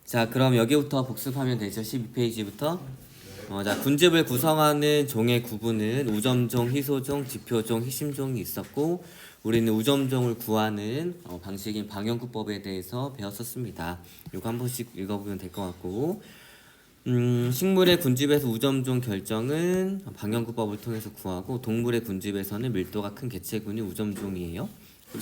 자, 그럼 여기부터 복습하면 되죠. 12페이지부터. 자, 군집을 구성하는 종의 구분은 우점종, 희소종, 지표종, 희심종이 있었고 우리는 우점종을 구하는 방식인 방영구법에 대해서 배웠었습니다. 이거 한 번씩 읽어보면 될 것 같고 식물의 군집에서 우점종 결정은 방영구법을 통해서 구하고 동물의 군집에서는 밀도가 큰 개체군이 우점종이에요.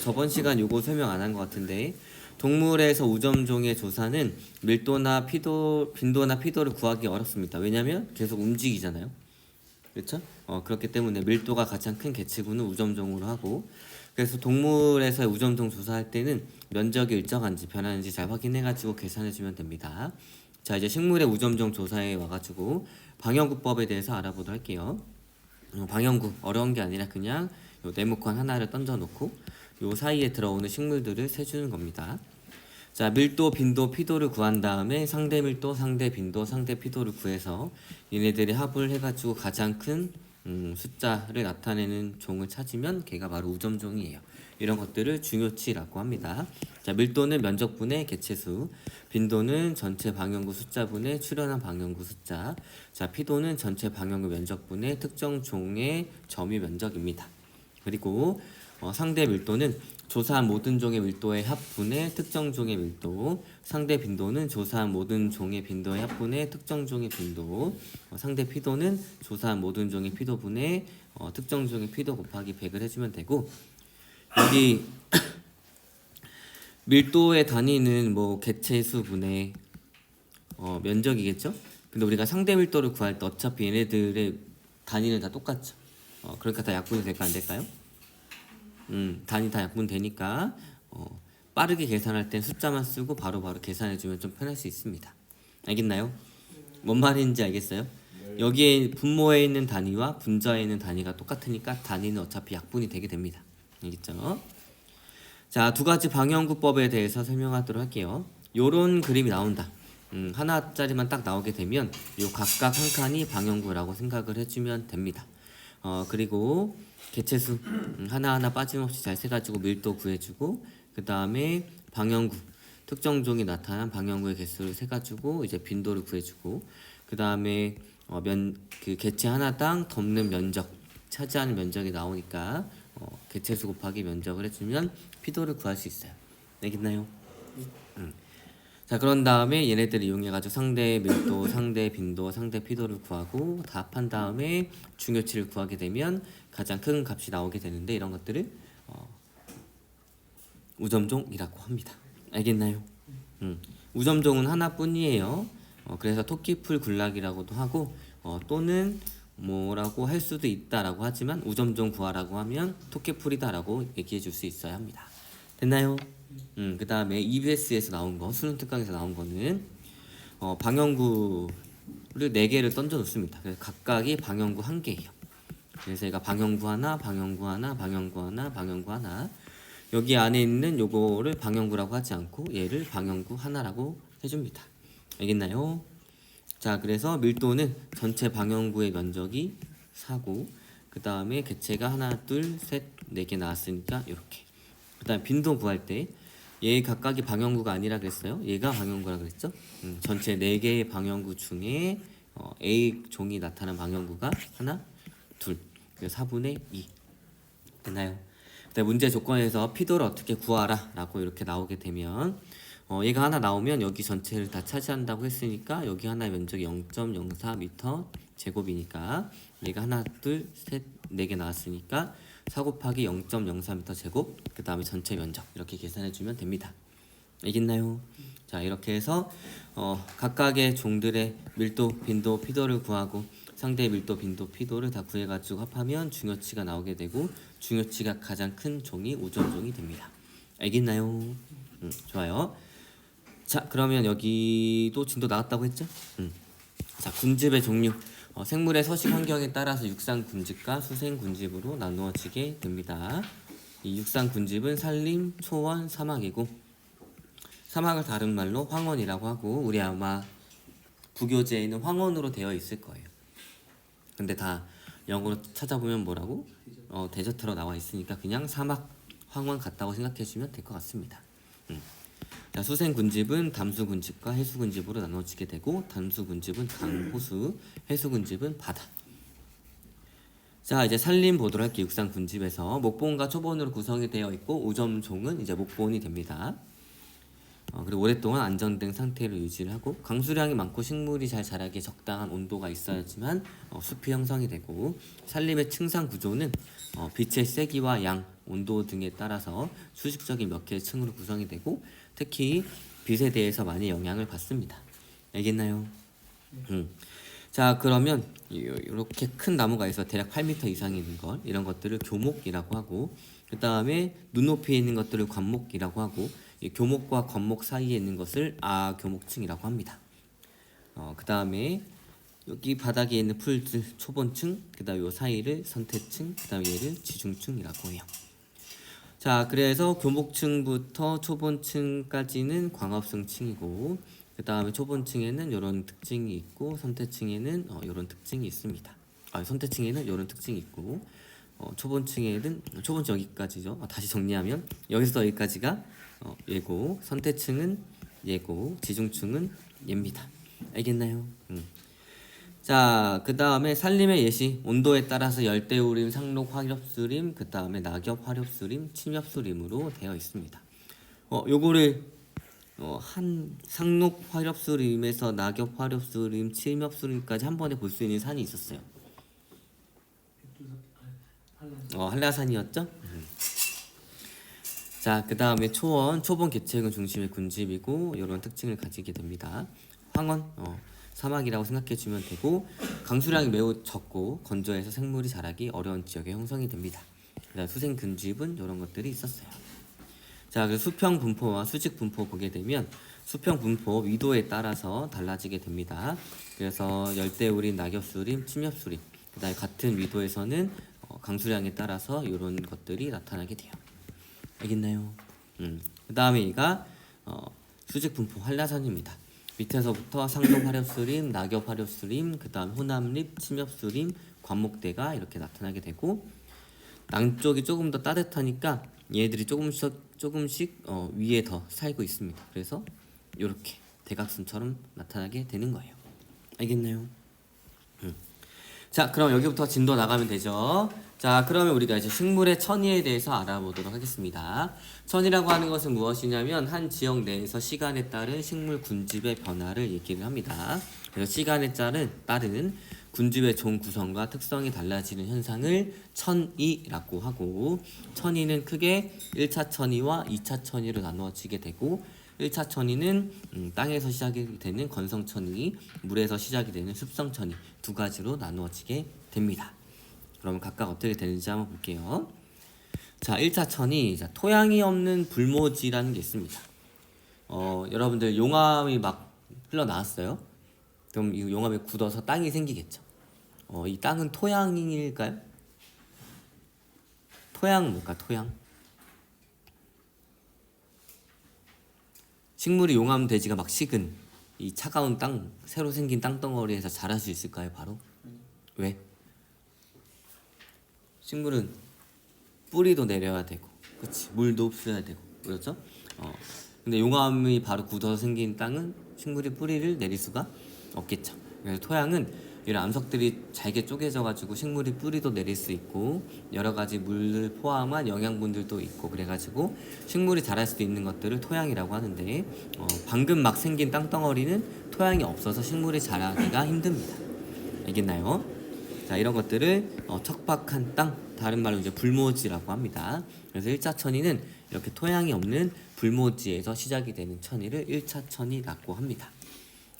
저번 시간 요거 설명 안 한 것 같은데 동물에서 우점종의 조사는 밀도나 빈도나 피도를 구하기 어렵습니다. 왜냐하면 계속 움직이잖아요. 그렇죠? 그렇기 때문에 밀도가 가장 큰 개체군은 우점종으로 하고 그래서 동물에서의 우점종 조사할 때는 면적이 일정한지 변하는지 잘 확인해가지고 계산해주면 됩니다. 자, 이제 식물의 우점종 조사에 와가지고 방영구법에 대해서 알아보도록 할게요. 방영구 어려운 게 아니라 그냥 요 네모칸 하나를 던져놓고 요 사이에 들어오는 식물들을 세주는 겁니다. 자, 밀도, 빈도, 피도를 구한 다음에 상대 밀도, 상대 빈도, 상대 피도를 구해서 얘네들의 합을 해가지고 가장 큰 숫자를 나타내는 종을 찾으면 걔가 바로 우점종이에요. 이런 것들을 중요치라고 합니다. 자, 밀도는 면적분의 개체수, 빈도는 전체 방영구 숫자분의 출현한 방영구 숫자, 자, 피도는 전체 방영구 면적분의 특정 종의 점유 면적입니다. 그리고 상대 밀도는 조사한 모든 종의 밀도의 합분의 특정 종의 밀도, 상대 빈도는 조사한 모든 종의 빈도의 합분의 특정 종의 빈도, 상대 피도는 조사한 모든 종의 피도분의 특정 종의 피도 곱하기 100을 해주면 되고 여기 밀도의 단위는 뭐 개체수 분의 면적이겠죠? 근데 우리가 상대 밀도를 구할 때 어차피 얘네들의 단위는 다 똑같죠. 그러니까 다 약분이 될까 안 될까요? 단위 다 약분되니까 빠르게 계산할 땐 숫자만 쓰고 바로바로 계산해주면 좀 편할 수 있습니다. 알겠나요? 뭔 말인지 알겠어요? 여기에 분모에 있는 단위와 분자에 있는 단위가 똑같으니까 단위는 어차피 약분이 되게 됩니다. 알겠죠? 자, 두 가지 방영구법에 대해서 설명하도록 할게요. 요런 그림이 나온다. 하나짜리만 딱 나오게 되면 요 각각 한 칸이 방영구라고 생각을 해주면 됩니다. 그리고 개체수 하나하나 빠짐없이 잘 세가지고 밀도 구해주고 그 다음에 방영구 특정 종이 나타난 방영구의 개수를 세가지고 이제 빈도를 구해주고 그 다음에 그 개체 하나당 덮는 면적 차지하는 면적이 나오니까 개체수 곱하기 면적을 해주면 피도를 구할 수 있어요. 알겠나요? 자, 그런 다음에 얘네들을 이용해가지고 상대 밀도, 상대 빈도, 상대 피도를 구하고 다 합한 다음에 중요치를 구하게 되면 가장 큰 값이 나오게 되는데 이런 것들을 우점종이라고 합니다. 알겠나요? 우점종은 하나뿐이에요. 그래서 토끼풀 군락이라고도 하고 또는 뭐라고 할 수도 있다라고 하지만 우점종 구하라고 하면 토끼풀이다라고 얘기해 줄 수 있어야 합니다. 됐나요? 그 다음에 EBS에서 나온 거, 수능 특강에서 나온 거는 방영구를 4개를 던져 놓습니다. 그래서 각각이 방영구 1개예요. 그래서 얘가 방영구 하나, 방영구 하나, 방영구 하나, 방영구 하나. 여기 안에 있는 요거를 방영구라고 하지 않고 얘를 방영구 하나라고 해줍니다. 알겠나요? 자, 그래서 밀도는 전체 방영구의 면적이 4고 그 다음에 개체가 하나, 둘, 셋, 4개 나왔으니까 이렇게. 그 다음에 빈도 구할 때 얘 각각이 방영구가 아니라 그랬어요. 얘가 방영구라 그랬죠. 전체 4개의 방영구 중에 A 종이 나타난 방영구가 하나, 둘, 그래서 4분의 2 됐나요? 그다음 문제 조건에서 피도를 어떻게 구하라 라고 이렇게 나오게 되면 얘가 하나 나오면 여기 전체를 다 차지한다고 했으니까 여기 하나의 면적이 0.04m 제곱이니까 얘가 하나, 둘, 셋, 4개 나왔으니까 4 곱하기 0.04m 제곱 그 다음에 전체 면적 이렇게 계산해주면 됩니다. 알겠나요? 자, 이렇게 해서 각각의 종들의 밀도, 빈도, 피도를 구하고 상대 밀도, 빈도, 피도를 다 구해가지고 합하면 중요치가 나오게 되고 중요치가 가장 큰 종이 우점종이 됩니다. 알겠나요? 좋아요. 자, 그러면 여기도 진도 나왔다고 했죠? 자, 군집의 종류 생물의 서식 환경에 따라서 육상 군집과 수생 군집으로 나누어지게 됩니다. 이 육상 군집은 산림, 초원, 사막이고 사막을 다른 말로 황원이라고 하고 우리 아마 부교재에는 황원으로 되어 있을 거예요. 근데 다 영어로 찾아보면 뭐라고? 데저트로 나와 있으니까 그냥 사막, 황원 같다고 생각해 주면 될 것 같습니다. 자, 수생 군집은 담수 군집과 해수 군집으로 나눠지게 되고 담수 군집은 강, 호수, 해수 군집은 바다. 자, 이제 산림 보도록 할게요. 육상 군집에서 목본과 초본으로 구성이 되어 있고 우점종은 이제 목본이 됩니다. 그리고 오랫동안 안정된 상태로 유지를 하고 강수량이 많고 식물이 잘 자라기에 적당한 온도가 있어야지만 숲이 형성이 되고 산림의 층상 구조는 빛의 세기와 양, 온도 등에 따라서 수직적인 몇 개의 층으로 구성이 되고 특히 빛에 대해서 많이 영향을 받습니다. 알겠나요? 자, 그러면 이렇게 큰 나무가 있어 대략 8m 이상이 있는 것 이런 것들을 교목이라고 하고 그 다음에 눈높이에 있는 것들을 관목이라고 하고 이 교목과 관목 사이에 있는 것을 아교목층이라고 합니다. 그 다음에 여기 바닥에 있는 풀들 초본층, 그 다음에 요 사이를 선태층, 그 다음에 얘를 지중층이라고 해요. 자, 그래서 교목층부터 초본층까지는 광합성층이고 그 다음에 초본층에는 이런 특징이 있고 선태층에는 이런 특징이 있습니다. 선태층에는 이런 특징이 있고 초본층에는 초본층 여기까지죠. 다시 정리하면 여기서 여기까지가 얘고 선태층은 얘고 지중층은 얘입니다. 알겠나요? 자, 그 다음에 산림의 예시 온도에 따라서 열대우림, 상록 화렵수림, 그 다음에 낙엽 화렵수림, 침엽수림으로 되어 있습니다. 요거를 한 상록 화렵수림에서 낙엽 화렵수림, 침엽수림까지 한 번에 볼 수 있는 산이 있었어요. 한라산이었죠? 자, 그 다음에 초본 계층은 중심의 군집이고 이런 특징을 가지게 됩니다. 황원, 사막이라고 생각해주면 되고 강수량이 매우 적고 건조해서 생물이 자라기 어려운 지역에 형성이 됩니다. 그다음 수생 군집은 이런 것들이 있었어요. 자, 그 수평 분포와 수직 분포 보게 되면 수평 분포 위도에 따라서 달라지게 됩니다. 그래서 열대우림, 낙엽수림, 침엽수림 그다음에 같은 위도에서는 강수량에 따라서 이런 것들이 나타나게 돼요. 알겠나요? 그 다음에 얘가 수직 분포 한라산입니다. 밑에서부터 상록 화렵수림, 낙엽 화렵수림, 그 다음 호남립, 침엽수림, 관목대가 이렇게 나타나게 되고 남쪽이 조금 더 따뜻하니까 얘들이 조금씩 위에 더 살고 있습니다. 그래서 이렇게 대각선처럼 나타나게 되는 거예요. 알겠나요? 자, 그럼 여기부터 진도 나가면 되죠. 자, 그러면 우리가 이제 식물의 천위에 대해서 알아보도록 하겠습니다. 천위라고 하는 것은 무엇이냐면 한 지역 내에서 시간에 따른 식물 군집의 변화를 얘기를 합니다. 그래서 시간에 따른 군집의 종 구성과 특성이 달라지는 현상을 천위라고 하고 천위는 크게 1차 천위와 2차 천위로 나누어지게 되고 1차 천위는 땅에서 시작이 되는 건성천위, 물에서 시작이 되는 습성천위 두 가지로 나누어지게 됩니다. 그러면 각각 어떻게 되는지 한번 볼게요. 자, 1차 천위, 토양이 없는 불모지라는 게 있습니다. 여러분들 용암이 막 흘러나왔어요. 그럼 이 용암에 굳어서 땅이 생기겠죠. 이 땅은 토양일까요? 토양 뭘까? 토양? 식물이 용암 돼지가 막 식은 이 차가운 땅, 새로 생긴 땅덩어리에서 자랄 수 있을까요? 바로? 왜? 식물은 뿌리도 내려야 되고, 그렇지? 물도 흡수해야 되고, 그렇죠? 근데 용암이 바로 굳어서 생긴 땅은 식물이 뿌리를 내릴 수가 없겠죠. 그래서 토양은 이런 암석들이 잘게 쪼개져가지고 식물이 뿌리도 내릴 수 있고 여러 가지 물을 포함한 영양분들도 있고 그래가지고 식물이 자랄 수도 있는 것들을 토양이라고 하는데 방금 막 생긴 땅덩어리는 토양이 없어서 식물이 자라기가 힘듭니다. 알겠나요? 자, 이런 것들을 척박한 땅, 다른 말로 이제 불모지라고 합니다. 그래서 1차 천위는 이렇게 토양이 없는 불모지에서 시작이 되는 천위를 1차 천위라고 합니다.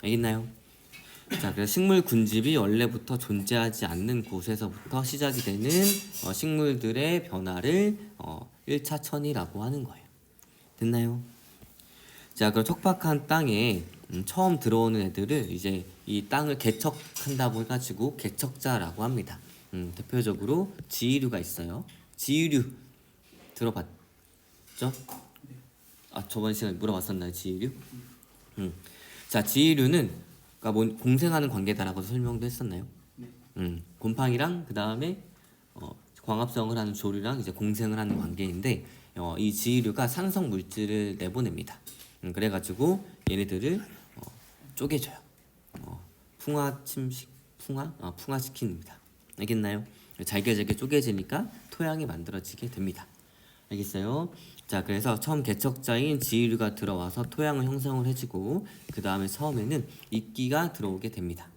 알겠나요? 자, 그래서 식물 군집이 원래부터 존재하지 않는 곳에서부터 시작이 되는 식물들의 변화를 1차 천위라고 하는 거예요. 됐나요? 자, 그럼 척박한 땅에 처음 들어오는 애들을 이제 이 땅을 개척한다고 해가지고 개척자라고 합니다. 대표적으로 지이류가 있어요. 지이류 들어봤죠? 저번 시간에 물어봤었나요, 지이류? 자, 지이류는 그러니까 공생하는 관계다라고 설명도 했었나요? 곰팡이랑 그 다음에 광합성을 하는 조류랑 이제 공생을 하는 관계인데 이 지이류가 산성 물질을 내보냅니다. 그래가지고 얘네들을 쪼개줘요. 풍화시킵니다. 알겠나요? 잘게 쪼개지니까 토양이 만들어지게 됩니다. 알겠어요? 자, 그래서 처음 개척자인 지류가 들어와서 토양을 형성을 해주고 그 다음에 처음에는 이끼가 들어오게 됩니다.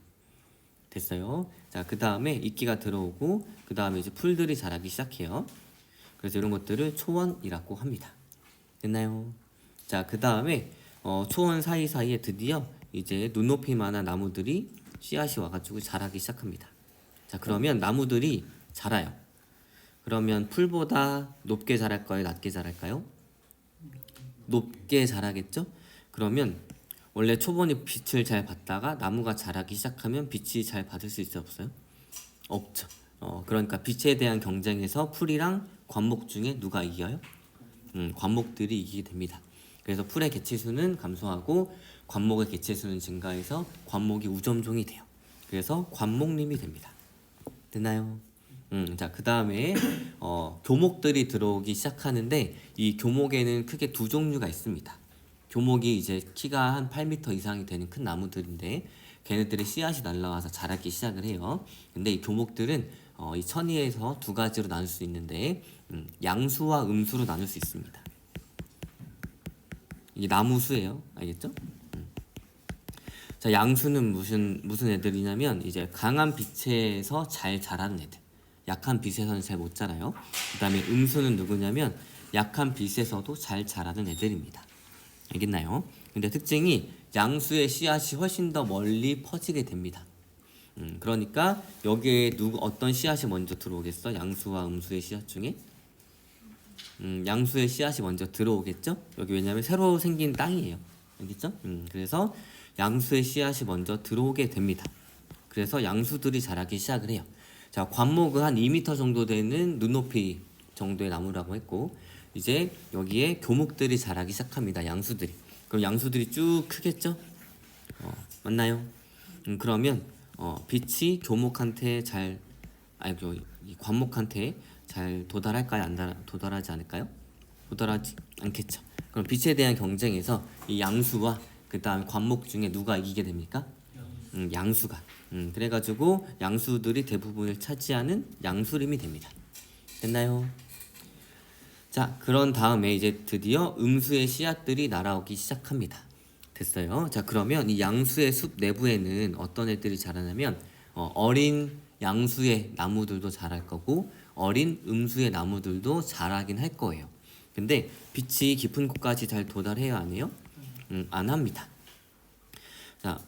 됐어요? 자, 그 다음에 이끼가 들어오고 그 다음에 이제 풀들이 자라기 시작해요. 그래서 이런 것들을 초원이라고 합니다. 됐나요? 자, 그 다음에 초원 사이사이에 드디어 이제 눈높이만한 나무들이 씨앗이 와가지고 자라기 시작합니다. 자, 그러면 나무들이 자라요. 그러면 풀보다 높게 자랄까요? 낮게 자랄까요? 높게 자라겠죠? 그러면 원래 초본이 빛을 잘 받다가 나무가 자라기 시작하면 빛이 잘 받을 수 있어요? 없어요? 없죠. 그러니까 빛에 대한 경쟁에서 풀이랑 관목 중에 누가 이겨요? 관목들이 이기게 됩니다. 그래서 풀의 개체수는 감소하고 관목의 개체수는 증가해서 관목이 우점종이 돼요. 그래서 관목림이 됩니다. 됐나요? 자, 그 다음에 교목들이 들어오기 시작하는데 이 교목에는 크게 두 종류가 있습니다. 교목이 이제 키가 한 8m 이상이 되는 큰 나무들인데 걔네들의 씨앗이 날라와서 자라기 시작을 해요. 근데 이 교목들은 이 천이에서 두 가지로 나눌 수 있는데 양수와 음수로 나눌 수 있습니다. 이게 나무수예요. 알겠죠? 자, 양수는 무슨 애들이냐면 이제 강한 빛에서 잘 자라는 애들. 약한 빛에서는 잘 못 자라요. 그 다음에 음수는 누구냐면 약한 빛에서도 잘 자라는 애들입니다. 알겠나요? 근데 특징이 양수의 씨앗이 훨씬 더 멀리 퍼지게 됩니다. 그러니까 여기에 어떤 씨앗이 먼저 들어오겠어? 양수와 음수의 씨앗 중에? 양수의 씨앗이 먼저 들어오겠죠? 여기 왜냐면 새로 생긴 땅이에요. 알겠죠? 그래서 양수의 씨앗이 먼저 들어오게 됩니다. 그래서 양수들이 자라기 시작을 해요. 자, 관목은 한 2m 정도 되는 눈높이 정도의 나무라고 했고 이제 여기에 교목들이 자라기 시작합니다. 양수들이. 그럼 양수들이 쭉 크겠죠? 맞나요? 그러면 빛이 교목한테 이 관목한테 잘 도달할까요? 안 도달하지 않을까요? 도달하지 않겠죠. 그럼 빛에 대한 경쟁에서 이 양수와 그 다음 관목 중에 누가 이기게 됩니까? 양수가. 그래가지고 양수들이 대부분을 차지하는 양수림이 됩니다. 됐나요? 자, 그런 다음에 이제 드디어 음수의 씨앗들이 날아오기 시작합니다. 됐어요? 자, 그러면 이 양수의 숲 내부에는 어떤 애들이 자라냐면 어린 양수의 나무들도 자랄 거고 어린 음수의 나무들도 자라긴 할 거예요. 근데 빛이 깊은 곳까지 잘 도달해야 안 해요? 안 합니다. 자,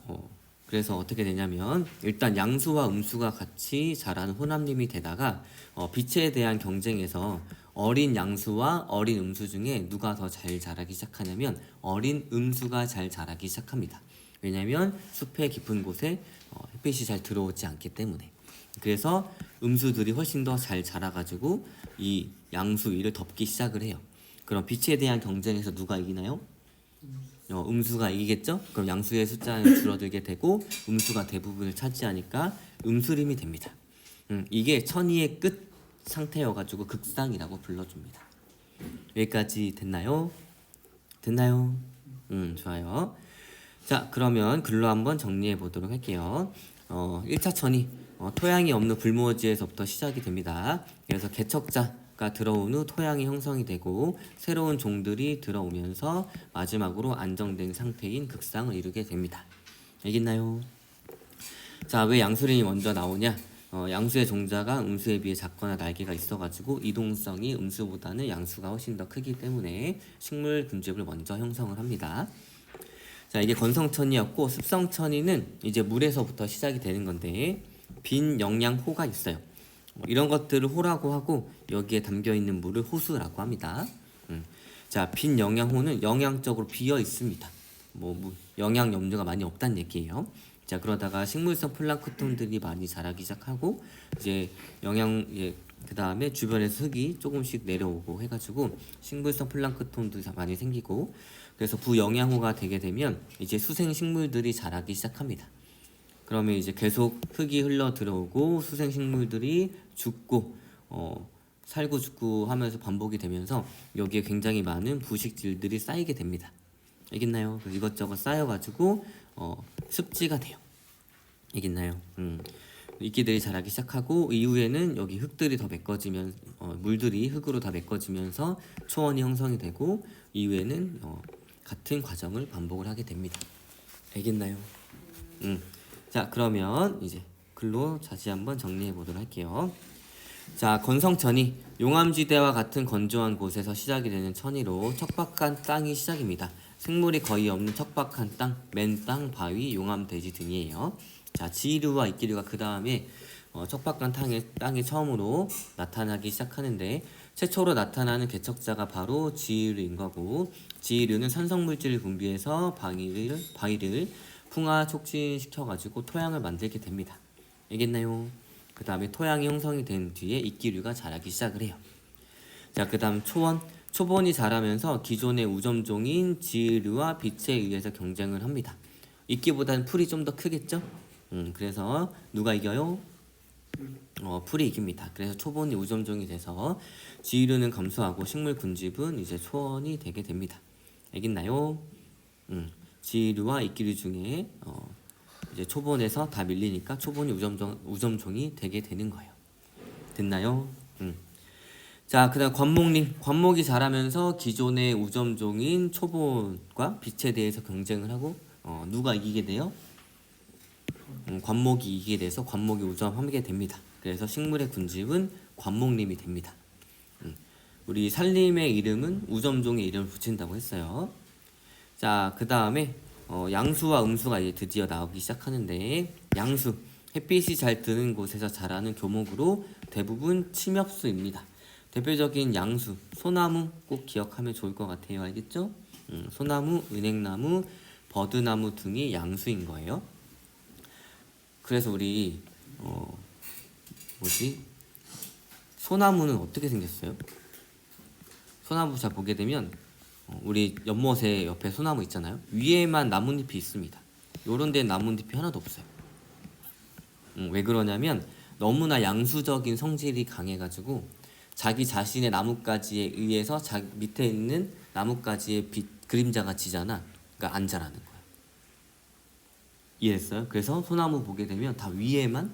그래서 어떻게 되냐면 일단 양수와 음수가 같이 자라는 혼합림이 되다가 빛에 대한 경쟁에서 어린 양수와 어린 음수 중에 누가 더 잘 자라기 시작하냐면 어린 음수가 잘 자라기 시작합니다. 왜냐하면 숲의 깊은 곳에 햇빛이 잘 들어오지 않기 때문에. 그래서 음수들이 훨씬 더 잘 자라가지고 이 양수 위를 덮기 시작을 해요. 그럼 빛에 대한 경쟁에서 누가 이기나요? 음수가 이기겠죠? 그럼 양수의 숫자는 줄어들게 되고 음수가 대부분을 차지하니까 음수림이 됩니다. 이게 천이의 끝 상태여가지고 극상이라고 불러줍니다. 여기까지 됐나요? 됐나요? 좋아요. 자, 그러면 글로 한번 정리해 보도록 할게요. 1차 천이 토양이 없는 불모지에서부터 시작이 됩니다. 그래서 개척자가 들어온 후 토양이 형성이 되고 새로운 종들이 들어오면서 마지막으로 안정된 상태인 극상을 이루게 됩니다. 알겠나요? 자, 왜 양수림이 먼저 나오냐? 양수의 종자가 음수에 비해 작거나 날개가 있어가지고 이동성이 음수보다는 양수가 훨씬 더 크기 때문에 식물 군집을 먼저 형성을 합니다. 자, 이게 건성천이었고 습성천이는 이제 물에서부터 시작이 되는 건데 빈 영양호가 있어요. 이런 것들을 호라고 하고 여기에 담겨있는 물을 호수라고 합니다. 자, 빈 영양호는 영양적으로 비어 있습니다. 영양 염류가 많이 없다는 얘기예요. 자, 그러다가 식물성 플랑크톤들이 많이 자라기 시작하고 이제 그 다음에 주변에서 흙이 조금씩 내려오고 해가지고 식물성 플랑크톤도 많이 생기고 그래서 부영양호가 되게 되면 이제 수생 식물들이 자라기 시작합니다. 그러면 이제 계속 흙이 흘러 들어오고 수생 식물들이 죽고 살고 죽고 하면서 반복이 되면서 여기에 굉장히 많은 부식질들이 쌓이게 됩니다. 알겠나요? 그래서 이것저것 쌓여가지고 습지가 돼요. 알겠나요? 이끼들이 자라기 시작하고 이후에는 여기 흙들이 더 메꿔지면 물들이 흙으로 다 메꿔지면서 초원이 형성이 되고 이후에는 같은 과정을 반복을 하게 됩니다. 알겠나요? 자, 그러면 이제 글로 다시 한번 정리해 보도록 할게요. 자, 건성천이 용암지대와 같은 건조한 곳에서 시작이 되는 천이로 척박한 땅이 시작입니다. 생물이 거의 없는 척박한 땅, 맨 땅, 바위, 용암, 대지 등이에요. 자, 지류와 이끼류가 그 다음에 척박한 땅에 처음으로 나타나기 시작하는데 최초로 나타나는 개척자가 바로 지류인 거고, 지류는 산성물질을 분비해서 바위를 풍화 촉진시켜가지고 토양을 만들게 됩니다. 알겠나요? 그 다음에 토양이 형성이 된 뒤에 이끼류가 자라기 시작을 해요. 자, 그 다음 초본이 자라면서 기존의 우점종인 지류와 빛에 의해서 경쟁을 합니다. 이끼보다는 풀이 좀 더 크겠죠? 그래서 누가 이겨요? 풀이 이깁니다. 그래서 초본이 우점종이 돼서 지류는 감소하고 식물 군집은 이제 초원이 되게 됩니다. 알겠나요? 지류와 이끼류 중에 이제 초본에서 다 밀리니까 초본이 우점종이 되게 되는 거예요. 됐나요? 자, 그다음 관목이 자라면서 기존의 우점종인 초본과 빛에 대해서 경쟁을 하고 누가 이기게 돼요? 관목이 이기게 돼서 관목이 우점하게 됩니다. 그래서 식물의 군집은 관목림이 됩니다. 우리 산림의 이름은 우점종의 이름을 붙인다고 했어요. 자, 그 다음에 양수와 음수가 이제 드디어 나오기 시작하는데, 양수, 햇빛이 잘 드는 곳에서 자라는 교목으로 대부분 침엽수입니다. 대표적인 양수, 소나무 꼭 기억하면 좋을 것 같아요. 알겠죠? 소나무, 은행나무, 버드나무 등이 양수인 거예요. 그래서 우리 소나무는 어떻게 생겼어요? 소나무 잘 보게 되면 우리 연못에 옆에 소나무 있잖아요. 위에만 나뭇잎이 있습니다. 요런 데는 나뭇잎이 하나도 없어요. 왜 그러냐면 너무나 양수적인 성질이 강해가지고 자기 자신의 나뭇가지에 의해서 밑에 있는 나뭇가지의 그림자가 지잖아. 그러니까 안 자라는 거야. 이해했어요? 그래서 소나무 보게 되면 다 위에만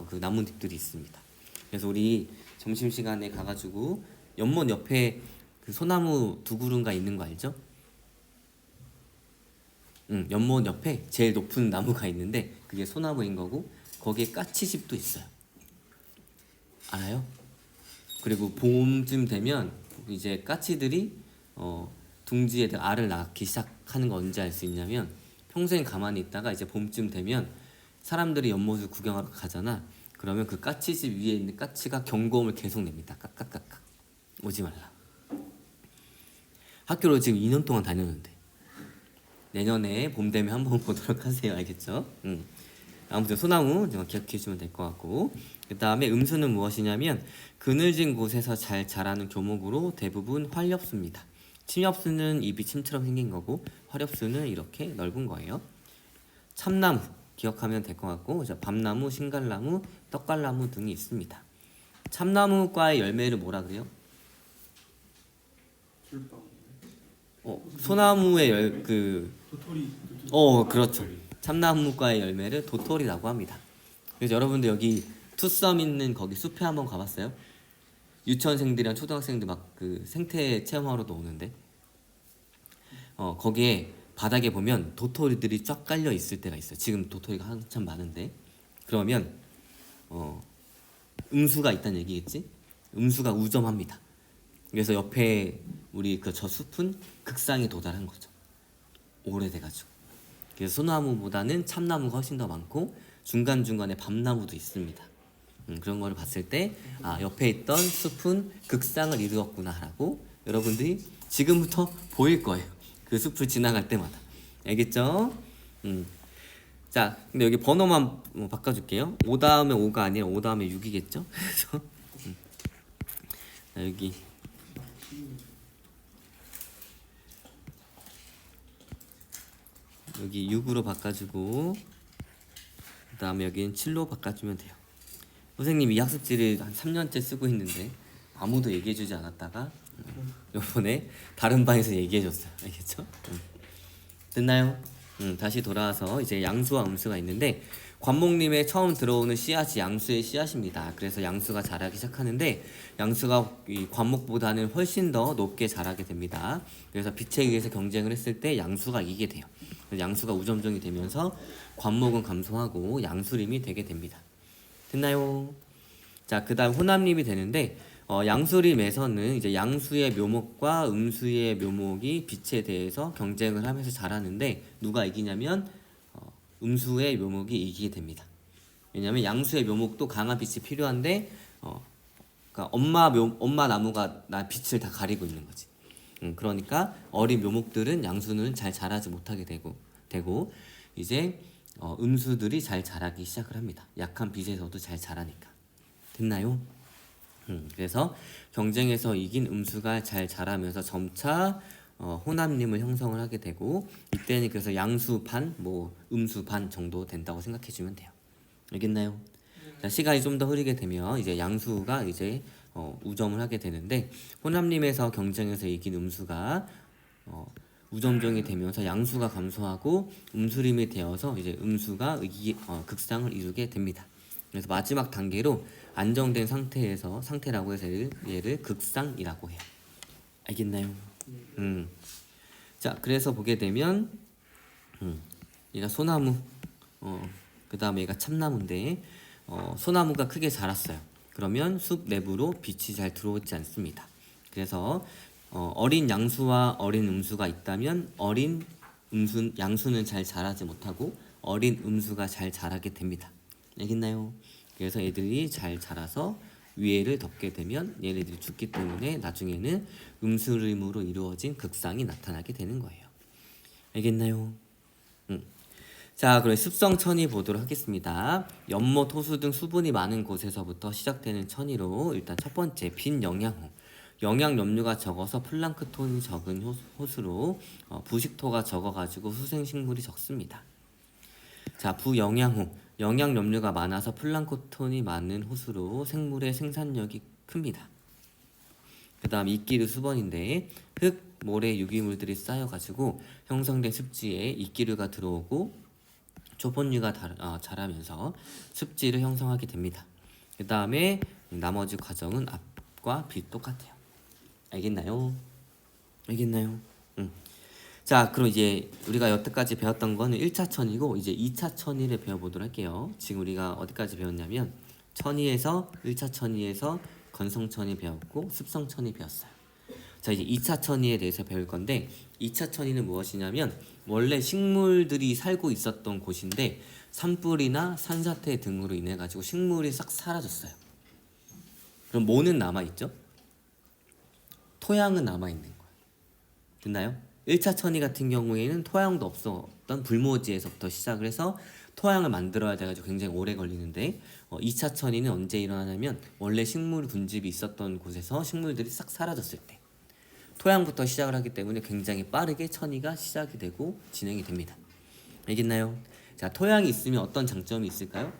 그 나뭇잎들이 있습니다. 그래서 우리 점심시간에 가가지고 연못 옆에 그 소나무 두 그루인가 있는 거 알죠? 연못 옆에 제일 높은 나무가 있는데 그게 소나무인 거고 거기에 까치집도 있어요. 알아요? 그리고 봄쯤 되면 이제 까치들이 둥지에 알을 낳기 시작하는 거 언제 알 수 있냐면 평생 가만히 있다가 이제 봄쯤 되면 사람들이 연못을 구경하러 가잖아. 그러면 그 까치집 위에 있는 까치가 경고음을 계속 냅니다. 깍깍깍깍 오지 말라. 학교를 지금 2년 동안 다녔는데 내년에 봄 되면 한번 보도록 하세요. 알겠죠? 아무튼 소나무 기억해 주시면 될 것 같고, 그 다음에 음수는 무엇이냐면 그늘진 곳에서 잘 자라는 교목으로 대부분 활엽수입니다. 침엽수는 잎이 침처럼 생긴 거고 활엽수는 이렇게 넓은 거예요. 참나무 기억하면 될 것 같고, 밤나무, 신갈나무, 떡갈나무 등이 있습니다. 참나무과의 열매를 뭐라 그래요? 소나무의 도토리. 그렇죠. 참나무과의 열매를 도토리라고 합니다. 그래서 여러분들 여기 투썸 있는 거기 숲에 한번 가봤어요? 유치원생들이랑 초등학생들 막 그 생태 체험하러도 오는데 거기에 바닥에 보면 도토리들이 쫙 깔려 있을 때가 있어요. 지금 도토리가 한참 많은데 그러면 음수가 있다는 얘기겠지? 음수가 우점합니다. 그래서 옆에 우리 저 숲은 극상에 도달한 거죠. 오래돼가지고. 그래서 소나무보다는 참나무가 훨씬 더 많고 중간중간에 밤나무도 있습니다. 그런 거를 봤을 때 옆에 있던 숲은 극상을 이루었구나 라고 여러분들이 지금부터 보일 거예요. 그 숲을 지나갈 때마다. 알겠죠? 자, 근데 여기 번호만 바꿔줄게요. 5 다음에 5가 아니라 5 다음에 6이겠죠? 그래서 자, 여기 6으로 바꿔주고 그 다음에 여기는 7로 바꿔주면 돼요. 선생님이 이 학습지를 한 3년째 쓰고 있는데 아무도 얘기해주지 않았다가 이번에 다른 반에서 얘기해줬어요. 알겠죠? 됐나요? 다시 돌아와서 이제 양수와 음수가 있는데 관목림에 처음 들어오는 씨앗이 양수의 씨앗입니다. 그래서 양수가 자라기 시작하는데 양수가 이 관목보다는 훨씬 더 높게 자라게 됩니다. 그래서 빛에 의해서 경쟁을 했을 때 양수가 이기게 돼요. 그래서 양수가 우점종이 되면서 관목은 감소하고 양수림이 되게 됩니다. 됐나요? 자, 그다음 호남림이 되는데 양수림에서는 이제 양수의 묘목과 음수의 묘목이 빛에 대해서 경쟁을 하면서 자라는데 누가 이기냐면 음수의 묘목이 이기게 됩니다. 왜냐하면 양수의 묘목도 강한 빛이 필요한데 그러니까 엄마 나무가 나 빛을 다 가리고 있는 거지. 그러니까 어린 묘목들은 양수는 잘 자라지 못하게 되고 이제 음수들이 잘 자라기 시작을 합니다. 약한 빛에서도 잘 자라니까. 됐나요? 그래서 경쟁에서 이긴 음수가 잘 자라면서 점차 호남림을 형성을 하게 되고 이때는 그래서 양수 반, 뭐 음수 반 정도 된다고 생각해 주면 돼요. 알겠나요? 자, 시간이 좀 더 흐르게 되면 이제 양수가 이제 우점을 하게 되는데 호남림에서 경쟁에서 이긴 음수가 우점종이 되면서 양수가 감소하고 음수림이 되어서 이제 음수가 극상을 이루게 됩니다. 그래서 마지막 단계로 안정된 상태라고 해서 얘를 극상이라고 해요. 알겠나요? 자, 그래서 보게 되면 얘가 소나무, 그 다음에 얘가 참나무인데 소나무가 크게 자랐어요. 그러면 숲 내부로 빛이 잘 들어오지 않습니다. 그래서 어린 양수와 어린 음수가 있다면 어린 양수는 잘 자라지 못하고 어린 음수가 잘 자라게 됩니다. 알겠나요? 그래서 애들이 잘 자라서 위에를 덮게 되면 얘네들이 죽기 때문에 나중에는 음수림으로 이루어진 극상이 나타나게 되는 거예요. 알겠나요? 자, 그럼 습성천이 보도록 하겠습니다. 연못, 호수 등 수분이 많은 곳에서부터 시작되는 천이로 일단 첫 번째 빈 영양호. 영양 염류가 적어서 플랑크톤이 적은 호수로 부식토가 적어가지고 수생식물이 적습니다. 자, 부영양호. 영양 염류가 많아서 플랑크톤이 많은 호수로 생물의 생산력이 큽니다. 그 다음 이끼류 수번인데 흙, 모래, 유기물들이 쌓여가지고 형성된 습지에 이끼류가 들어오고 초본류가 자라면서 습지를 형성하게 됩니다. 그 다음에 나머지 과정은 앞과 빛 똑같아요. 알겠나요? 알겠나요? 자, 그럼 이제 우리가 여태까지 배웠던 거는 1차 천이고 이제 2차 천이를 배워보도록 할게요. 지금 우리가 어디까지 배웠냐면 천이에서 1차 천이에서 건성천이 배웠고 습성천이 배웠어요. 자, 이제 2차 천이에 대해서 배울 건데 2차 천이는 무엇이냐면 원래 식물들이 살고 있었던 곳인데 산불이나 산사태 등으로 인해 가지고 식물이 싹 사라졌어요. 그럼 뭐는 남아있죠? 토양은 남아있는 거예요. 됐나요? 1차 천이 같은 경우에는 토양도 없었던 불모지에서부터 시작을 해서 토양을 만들어야 돼가지고 굉장히 오래 걸리는데 2차 천이는 언제 일어나냐면 원래 식물 군집이 있었던 곳에서 식물들이 싹 사라졌을 때 토양부터 시작을 하기 때문에 굉장히 빠르게 천이가 시작이 되고 진행이 됩니다. 알겠나요? 자, 토양이 있으면 어떤 장점이 있을까요?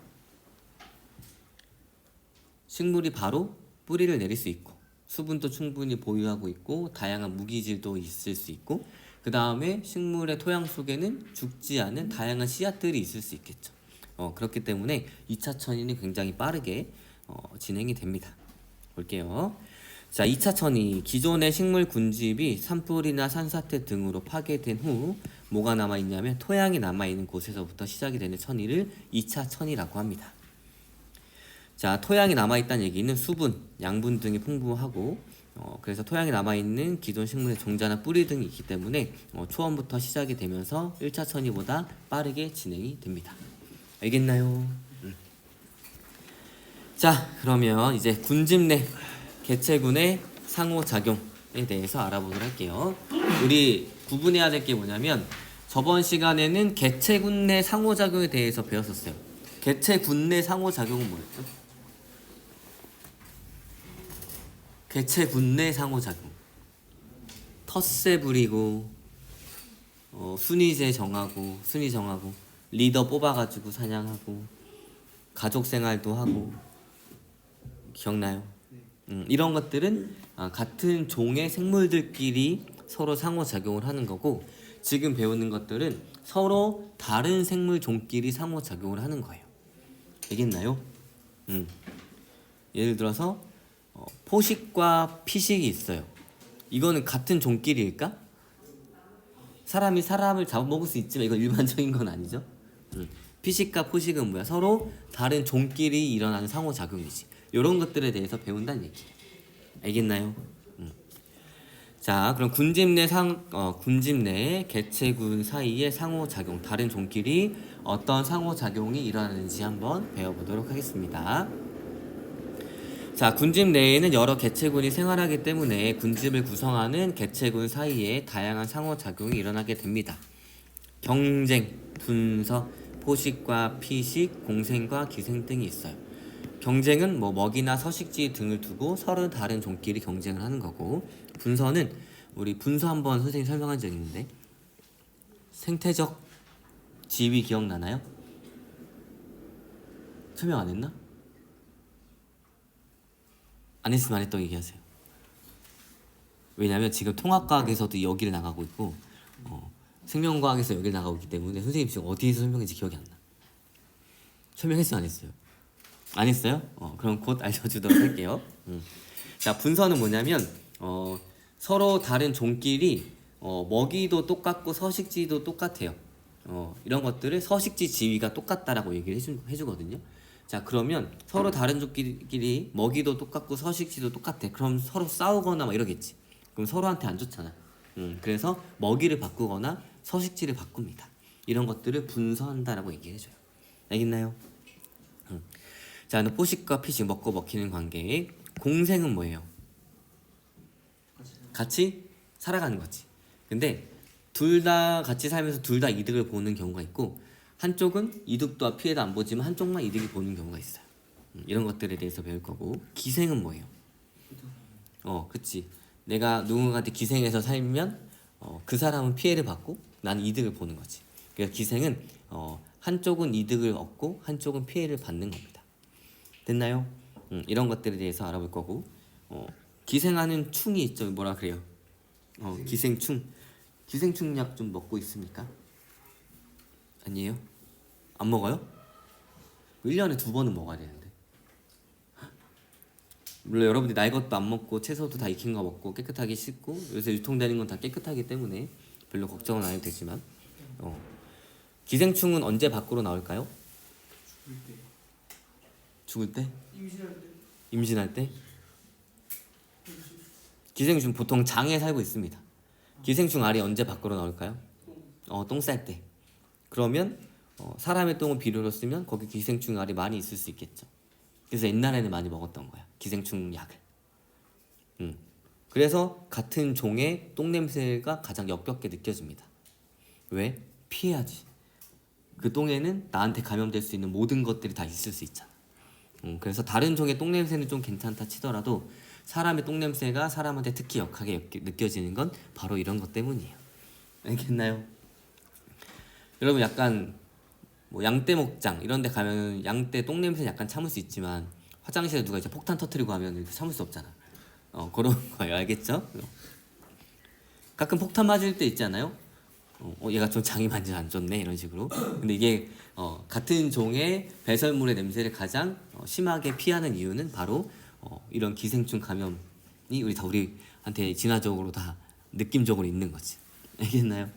식물이 바로 뿌리를 내릴 수 있고 수분도 충분히 보유하고 있고 다양한 무기질도 있을 수 있고 그 다음에 식물의 토양 속에는 죽지 않은 다양한 씨앗들이 있을 수 있겠죠. 그렇기 때문에 2차 천이는 굉장히 빠르게 진행이 됩니다. 볼게요. 자, 2차 천이 기존의 식물 군집이 산불이나 산사태 등으로 파괴된 후 뭐가 남아있냐면 토양이 남아있는 곳에서부터 시작이 되는 천이를 2차 천이라고 합니다. 자, 토양이 남아있다는 얘기는 수분, 양분 등이 풍부하고 그래서 토양에 남아있는 기존 식물의 종자나 뿌리 등이 있기 때문에 초원부터 시작이 되면서 1차 천이보다 빠르게 진행이 됩니다. 알겠나요? 자, 그러면 이제 군집 내 개체군의 상호작용에 대해서 알아보도록 할게요. 우리 구분해야 될 게 뭐냐면 저번 시간에는 개체군 내 상호작용에 대해서 배웠었어요. 개체군 내 상호작용은 뭐였죠? 개체군 내 상호작용. 텃세 부리고 순위 정하고 리더 뽑아가지고 사냥하고 가족 생활도 하고 기억나요? 이런 것들은 같은 종의 생물들끼리 서로 상호작용을 하는 거고 지금 배우는 것들은 서로 다른 생물 종끼리 상호작용을 하는 거예요. 알겠나요? 예를 들어서 포식과 피식이 있어요. 이거는 같은 종끼리일까? 사람이 사람을 잡아먹을 수 있지만 이건 일반적인 건 아니죠. 피식과 포식은 뭐야? 서로 다른 종끼리 일어나는 상호작용이지. 이런 것들에 대해서 배운다는 얘기. 알겠나요? 자, 그럼 군집 내 개체군 사이의 상호작용, 다른 종끼리 어떤 상호작용이 일어나는지 한번 배워보도록 하겠습니다. 자, 군집 내에는 여러 개체군이 생활하기 때문에 군집을 구성하는 개체군 사이에 다양한 상호작용이 일어나게 됩니다. 경쟁, 분서, 포식과 피식, 공생과 기생 등이 있어요. 경쟁은 먹이나 서식지 등을 두고 서로 다른 종끼리 경쟁을 하는 거고, 분서는 우리 분서 한번 선생님 설명한 적 있는데 생태적 지위 기억나나요? 설명 안 했나? 안 했으면 안 했다고 얘기하세요. 왜냐면 지금 통합과학에서도 여기를 나가고 있고 생명과학에서 여기를 나가고 있기 때문에 선생님 지금 어디에서 설명했는지 기억이 안 나. 설명했어요? 안 했어요? 안 했어요? 그럼 곧 알려주도록 할게요. 자, 분서는 뭐냐면 서로 다른 종끼리 먹이도 똑같고 서식지도 똑같아요. 이런 것들을 서식지 지위가 똑같다라고 얘기를 해주거든요. 자, 그러면 서로 다른 종끼리 먹이도 똑같고 서식지도 똑같아. 그럼 서로 싸우거나 막 이러겠지. 그럼 서로한테 안 좋잖아. 그래서 먹이를 바꾸거나 서식지를 바꿉니다. 이런 것들을 분서한다라고 얘기해줘요. 알겠나요? 자, 포식과 피식, 먹고 먹히는 관계. 공생은 뭐예요? 같이 살아가는 거지. 근데 둘 다 같이 살면서 둘 다 이득을 보는 경우가 있고, 한쪽은 이득도 피해도 안 보지만 한쪽만 이득이 보는 경우가 있어요. 이런 것들에 대해서 배울 거고. 기생은 뭐예요? 그치. 내가 누군가한테 기생해서 살면 그 사람은 피해를 받고 나는 이득을 보는 거지. 그래서 기생은 한쪽은 이득을 얻고 한쪽은 피해를 받는 겁니다. 됐나요? 이런 것들에 대해서 알아볼 거고, 기생하는 충이 있죠. 뭐라 그래요? 기생충. 기생충 약 좀 먹고 있습니까? 아니에요? 안 먹어요? 1년에 2번은 먹어야 되는데. 물론 여러분들이 날 것도 안 먹고 채소도 다 익힌 거 먹고 깨끗하게 씻고 요새 유통되는 건 다 깨끗하기 때문에 별로 걱정은 안 해도 되지만 기생충은 언제 밖으로 나올까요? 죽을 때? 임신할 때? 기생충 보통 장에 살고 있습니다. 기생충 알이 언제 밖으로 나올까요? 똥 쌀 때. 그러면 사람의 똥을 비료로 쓰면 거기 기생충 알이 많이 있을 수 있겠죠. 그래서 옛날에는 많이 먹었던 거야, 기생충 약을. 그래서 같은 종의 똥 냄새가 가장 역겹게 느껴집니다. 왜? 피해야지. 그 똥에는 나한테 감염될 수 있는 모든 것들이 다 있을 수 있잖아. 그래서 다른 종의 똥 냄새는 좀 괜찮다 치더라도 사람의 똥 냄새가 사람한테 특히 역하게 느껴지는 건 바로 이런 것 때문이에요. 알겠나요? 여러분 약간 양떼 목장 이런 데 가면 양떼 똥 냄새 약간 참을 수 있지만 화장실에 누가 이제 폭탄 터뜨리고 하면 참을 수 없잖아. 그런 거예요. 알겠죠? 가끔 폭탄 맞을 때 있지 않아요? 얘가 좀 장이 많이 안 좋네 이런 식으로. 근데 이게 같은 종의 배설물의 냄새를 가장 심하게 피하는 이유는 바로 이런 기생충 감염이 우리한테 진화적으로 다 느낌적으로 있는 거지. 알겠나요?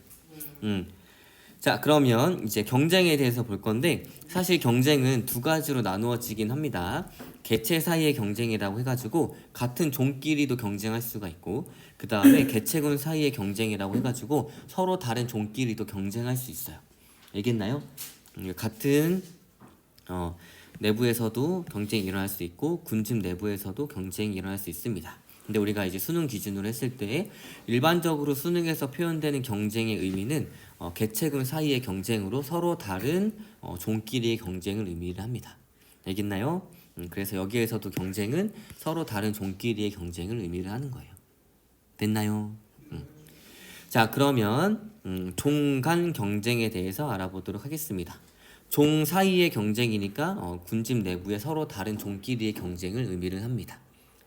자, 그러면 이제 경쟁에 대해서 볼 건데 사실 경쟁은 두 가지로 나누어지긴 합니다. 개체 사이의 경쟁이라고 해가지고 같은 종끼리도 경쟁할 수가 있고, 그 다음에 개체군 사이의 경쟁이라고 해가지고 서로 다른 종끼리도 경쟁할 수 있어요. 알겠나요? 같은 내부에서도 경쟁이 일어날 수 있고 군집 내부에서도 경쟁이 일어날 수 있습니다. 근데 우리가 이제 수능 기준으로 했을 때 일반적으로 수능에서 표현되는 경쟁의 의미는 개체군 사이의 경쟁으로 서로 다른 종끼리의 경쟁을 의미를 합니다. 알겠나요? 그래서 여기에서도 경쟁은 서로 다른 종끼리의 경쟁을 의미를 하는 거예요. 됐나요? 자, 그러면 종 간 경쟁에 대해서 알아보도록 하겠습니다. 종 사이의 경쟁이니까 군집 내부에 서로 다른 종끼리의 경쟁을 의미를 합니다.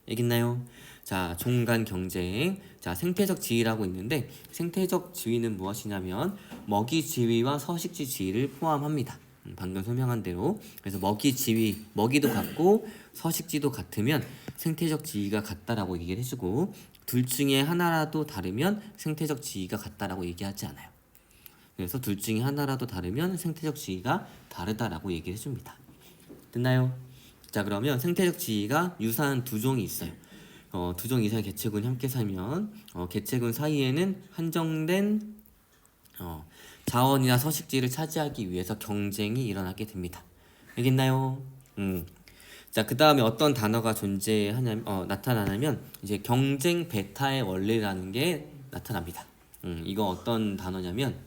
알겠나요? 자, 종 간 경쟁. 자, 생태적 지위라고 있는데 생태적 지위는 무엇이냐면 먹이 지위와 서식지 지위를 포함합니다. 방금 설명한 대로. 그래서 먹이 지위, 먹이도 같고 서식지도 같으면 생태적 지위가 같다라고 얘기를 해주고 둘 중에 하나라도 다르면 생태적 지위가 같다라고 얘기하지 않아요. 그래서 둘 중에 하나라도 다르면 생태적 지위가 다르다라고 얘기를 해줍니다. 됐나요? 자, 그러면 생태적 지위가 유사한 두 종이 있어요. 두 종 이상의 개체군이 함께 살면 개체군 사이에는 한정된 자원이나 서식지를 차지하기 위해서 경쟁이 일어나게 됩니다. 알겠나요? 자, 그 다음에 어떤 단어가 나타나냐면 이제 경쟁 베타의 원리라는 게 나타납니다. 이거 어떤 단어냐면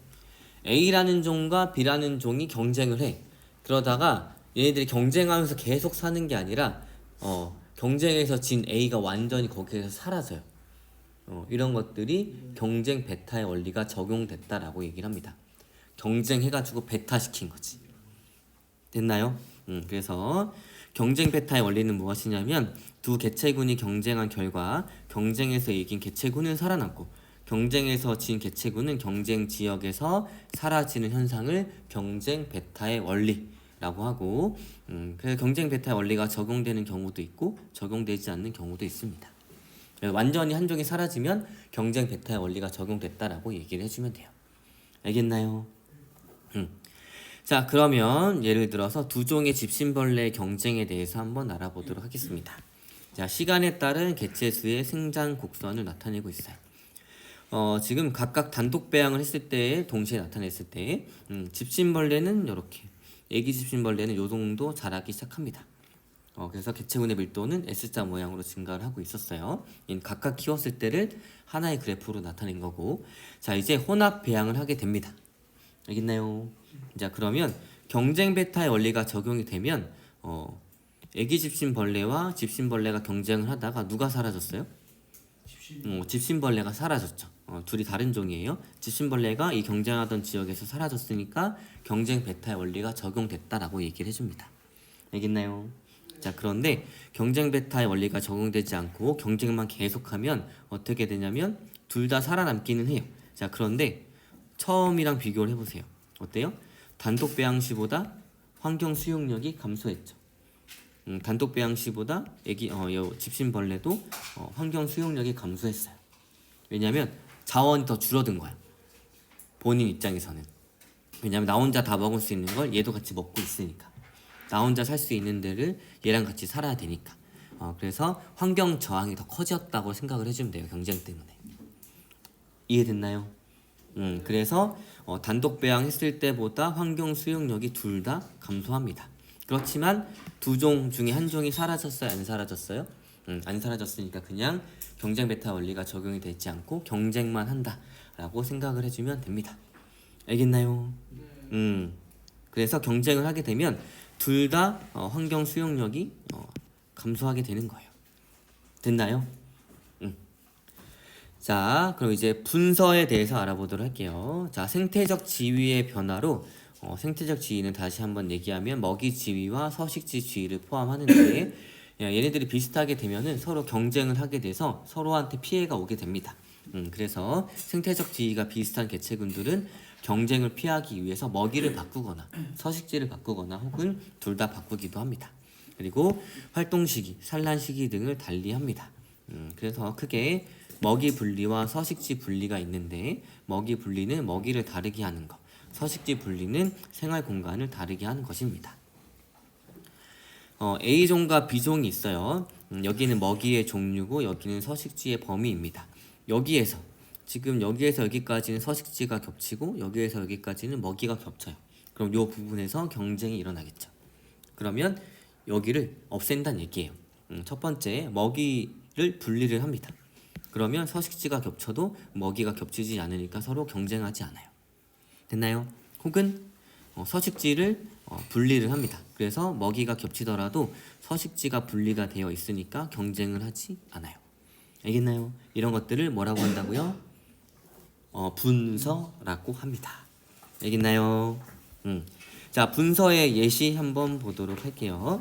A라는 종과 B라는 종이 경쟁을 해. 그러다가 얘네들이 경쟁하면서 계속 사는 게 아니라 경쟁에서 진 A가 완전히 거기에서 사라져요. 이런 것들이 경쟁 베타의 원리가 적용됐다라고 얘기를 합니다. 경쟁해가지고 베타 시킨 거지. 됐나요? 그래서 경쟁 베타의 원리는 무엇이냐면 두 개체군이 경쟁한 결과 경쟁에서 이긴 개체군은 살아남고 경쟁에서 진 개체군은 경쟁 지역에서 사라지는 현상을 경쟁 베타의 원리라고 하고 그래서 경쟁 베타의 원리가 적용되는 경우도 있고 적용되지 않는 경우도 있습니다. 완전히 한 종이 사라지면 경쟁 베타의 원리가 적용됐다라고 얘기를 해주면 돼요. 알겠나요? 자, 그러면 예를 들어서 두 종의 집신벌레의 경쟁에 대해서 한번 알아보도록 하겠습니다. 자, 시간에 따른 개체수의 생장 곡선을 나타내고 있어요. 지금 각각 단독 배양을 했을 때 동시에 나타냈을 때 집신벌레는 이렇게 애기 집신벌레는 요 정도 자라기 시작합니다. 그래서 개체군의 밀도는 S자 모양으로 증가를 하고 있었어요. 각각 키웠을 때를 하나의 그래프로 나타낸 거고 자, 이제 혼합 배양을 하게 됩니다. 알겠나요? 자, 그러면 경쟁 베타의 원리가 적용이 되면 애기 집신벌레와 집신벌레가 경쟁을 하다가 누가 사라졌어요? 집신벌레가 사라졌죠. 둘이 다른 종이에요. 집신벌레가 이 경쟁하던 지역에서 사라졌으니까 경쟁 베타의 원리가 적용됐다라고 얘기를 해줍니다. 알겠나요? 자, 그런데 경쟁 베타의 원리가 적용되지 않고 경쟁만 계속하면 어떻게 되냐면 둘 다 살아남기는 해요. 자, 그런데 처음이랑 비교를 해보세요. 어때요? 단독 배양 시보다 환경 수용력이 감소했죠. 단독 배양 시보다 집신벌레도 환경 수용력이 감소했어요. 왜냐면 자원이 더 줄어든 거야. 본인 입장에서는. 왜냐면 나 혼자 다 먹을 수 있는 걸 얘도 같이 먹고 있으니까. 나 혼자 살 수 있는 데를 얘랑 같이 살아야 되니까. 그래서 환경 저항이 더 커졌다고 생각을 해주면 돼요. 경쟁 때문에. 이해됐나요? 그래서 단독 배양했을 때보다 환경 수용력이 둘 다 감소합니다. 그렇지만 두 종 중에 한 종이 사라졌어요? 안 사라졌어요? 안 사라졌으니까 그냥 경쟁 베타 원리가 적용이 되지 않고 경쟁만 한다라고 생각을 해주면 됩니다. 알겠나요? 그래서 경쟁을 하게 되면 둘 다 환경 수용력이 감소하게 되는 거예요. 됐나요? 자, 그럼 이제 분서에 대해서 알아보도록 할게요. 자, 생태적 지위의 변화로 생태적 지위는 다시 한번 얘기하면 먹이 지위와 서식지 지위를 포함하는데 얘네들이 비슷하게 되면은 서로 경쟁을 하게 돼서 서로한테 피해가 오게 됩니다. 그래서 생태적 지위가 비슷한 개체군들은 경쟁을 피하기 위해서 먹이를 바꾸거나 서식지를 바꾸거나 혹은 둘 다 바꾸기도 합니다. 그리고 활동 시기, 산란 시기 등을 달리합니다. 그래서 크게 먹이 분리와 서식지 분리가 있는데 먹이 분리는 먹이를 다르게 하는 것, 서식지 분리는 생활 공간을 다르게 하는 것입니다. A종과 B종이 있어요. 여기는 먹이의 종류고 여기는 서식지의 범위입니다. 지금 여기에서 여기까지는 서식지가 겹치고 여기에서 여기까지는 먹이가 겹쳐요. 그럼 이 부분에서 경쟁이 일어나겠죠. 그러면 여기를 없앤다는 얘기예요. 첫 번째, 먹이를 분리를 합니다. 그러면 서식지가 겹쳐도 먹이가 겹치지 않으니까 서로 경쟁하지 않아요. 됐나요? 혹은 서식지를 분리를 합니다. 그래서 먹이가 겹치더라도 서식지가 분리가 되어 있으니까 경쟁을 하지 않아요. 알겠나요? 이런 것들을 뭐라고 한다고요? 분서라고 합니다. 알겠나요? 자, 분서의 예시 한번 보도록 할게요.